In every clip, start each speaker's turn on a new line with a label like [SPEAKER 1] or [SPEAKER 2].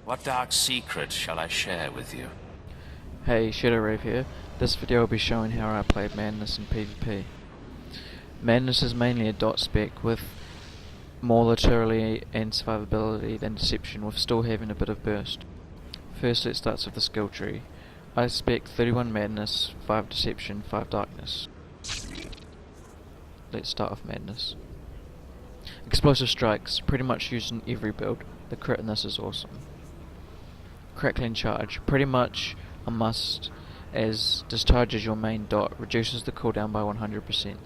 [SPEAKER 1] What dark secret shall I share with you?
[SPEAKER 2] Hey, Shadowrave here. This video will be showing how I played Madness in PvP. Madness is mainly a dot spec with more laterally and survivability than Deception, with still having a bit of burst. First, it starts with the skill tree. I spec 31 Madness, 5 Deception, 5 Darkness. Let's start with Madness. Explosive Strikes, pretty much used in every build. The crit in this is awesome. Crackling Charge, pretty much a must, as discharges your main dot, reduces the cooldown by 100%.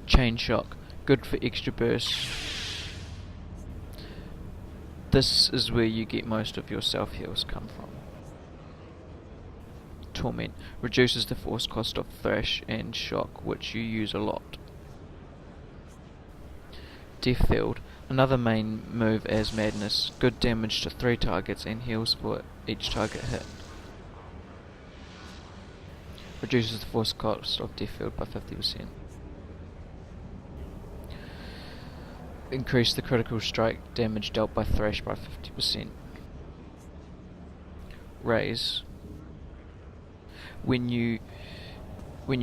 [SPEAKER 2] Chain Shock, good for extra burst. This is where you get most of your self heals come from. Torment, reduces the force cost of Thrash and Shock, which you use a lot. Death Field, another main move as Madness, good damage to 3 targets and heals for each target hit. Reduces the force cost of Death Field by 50%. Increase the critical strike damage dealt by Thrash by 50%. Raise, when you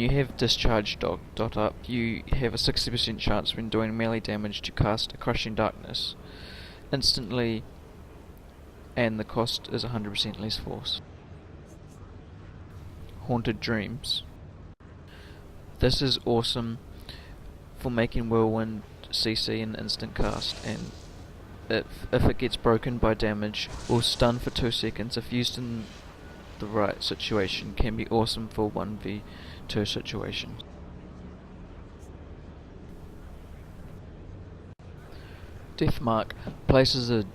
[SPEAKER 2] have discharge dot up, you have a 60% chance when doing melee damage to cast a Crushing Darkness instantly, and the cost is 100% less force. Haunted Dreams. This is awesome for making Whirlwind CC an instant cast, and if it gets broken by damage, will stun for 2 seconds if used in the right situation. Can be awesome for 1v2 situations. Death Mark places a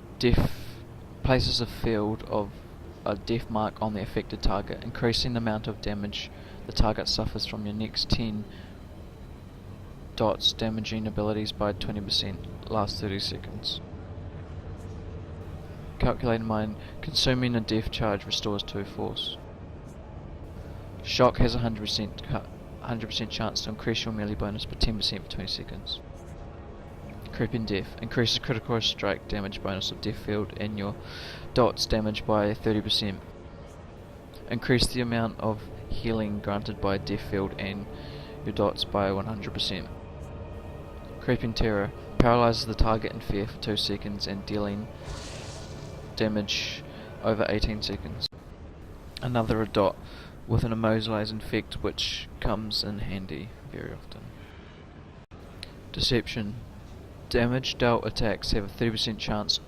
[SPEAKER 2] field of a death mark on the affected target, increasing the amount of damage the target suffers from your next 10 dots, damaging abilities by 20%, last 30 seconds. Calculated Mind, consuming a death charge restores 2 force. Shock has a 100% chance to increase your melee bonus by 10% for 20 seconds. Creeping Death, increases critical strike damage bonus of Death Field and your dots damage by 30%. Increase the amount of healing granted by Death Field and your dots by 100%. Creeping Terror, paralyzes the target in fear for 2 seconds and dealing damage over 18 seconds. Another a dot with an immobilizing effect, which comes in handy very often. Deception, damage dealt attacks have a 30% chance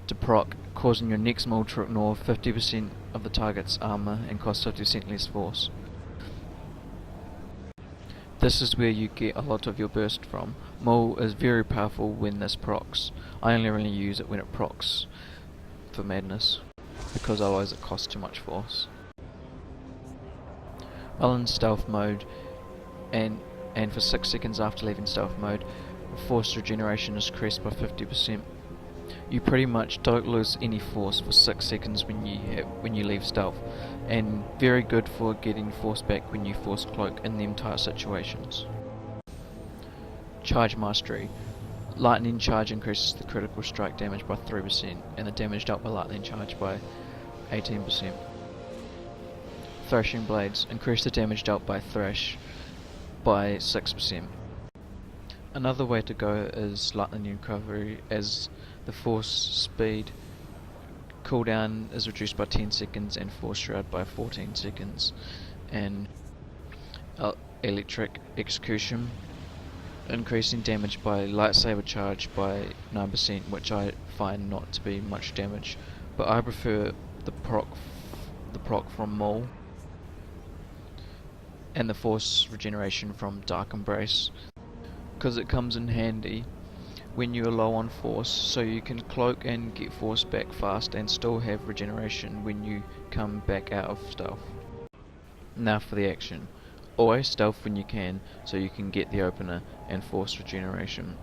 [SPEAKER 2] to proc, causing your next maul to ignore 50% of the target's armor and cost 50% less force. This is where you get a lot of your burst from. Maul is very powerful when this procs. I only really use it when it procs for Madness, because otherwise it costs too much force. While in stealth mode, and for 6 seconds after leaving stealth mode, force regeneration is increased by 50%. You pretty much don't lose any force for 6 seconds when you leave stealth, and very good for getting force back when you force cloak in the entire situations. Charge Mastery. Lightning Charge increases the critical strike damage by 3% and the damage dealt by Lightning Charge by 18%. Thrashing Blades, increase the damage dealt by Thrash by 6%. Another way to go is Lightning Recovery, as the force speed cooldown is reduced by 10 seconds and force shroud by 14 seconds. And Electric Execution, increasing damage by Lightsaber Charge by 9%, which I find not to be much damage, but I prefer the proc from Maul and the force regeneration from Dark Embrace, because it comes in handy when you are low on force, so you can cloak and get force back fast and still have regeneration when you come back out of stealth. Now for the action. Always stealth when you can, so you can get the opener and force regeneration.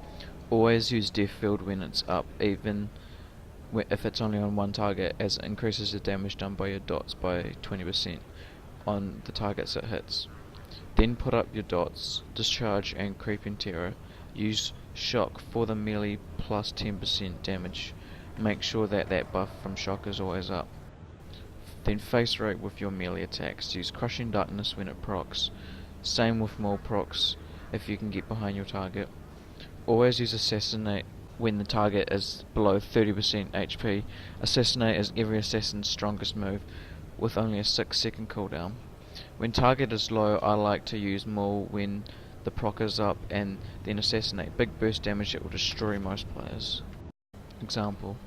[SPEAKER 2] Always use Death Field when it's up, even if it's only on one target, as it increases the damage done by your dots by 20% on the targets it hits. Then put up your dots, Discharge and Creeping Terror. Use Shock for the melee plus 10% damage Make sure that that buff from shock is always up. Then face rate with your melee attacks. Use Crushing Darkness when it procs. Same with more procs if you can get behind your target. Always use Assassinate when the target is below 30% HP. Assassinate is every assassin's strongest move with only a 6-second cooldown. When target is low, I like to use Maul when the proc is up and then Assassinate. Big burst damage that will destroy most players. Example.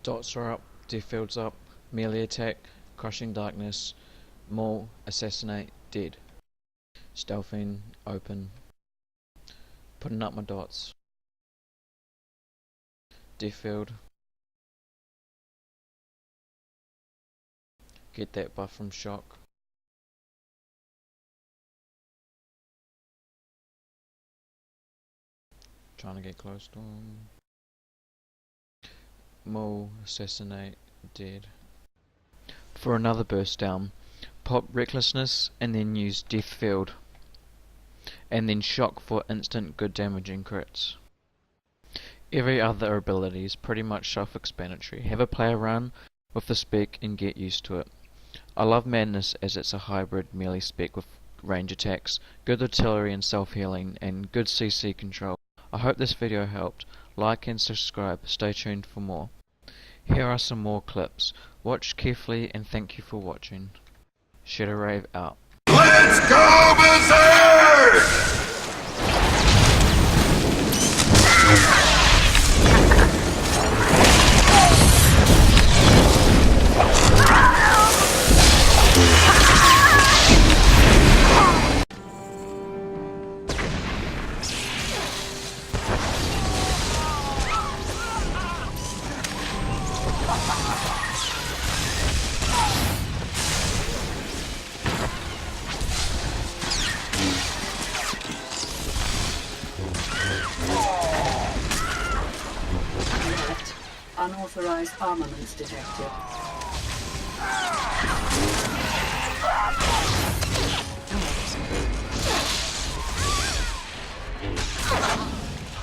[SPEAKER 2] Dots are up, death field's up, melee attack, Crushing Darkness, Maul, Assassinate, dead. Stealthing, open. Putting up my dots. Death field. Get that buff from shock. Trying to get close to him. Maul, Assassinate, dead. For another burst down, pop Recklessness and then use Death Field. And then shock for instant good damaging crits. Every other ability is pretty much self-explanatory. Have a play around with the spec and get used to it. I love Madness as it's a hybrid melee spec with range attacks, good artillery and self-healing, and good CC control. I hope this video helped. Like and subscribe. Stay tuned for more. Here are some more clips. Watch carefully and thank you for watching. Shadowrave out.
[SPEAKER 3] Let's go berserk!
[SPEAKER 4] Unauthorized armaments detected.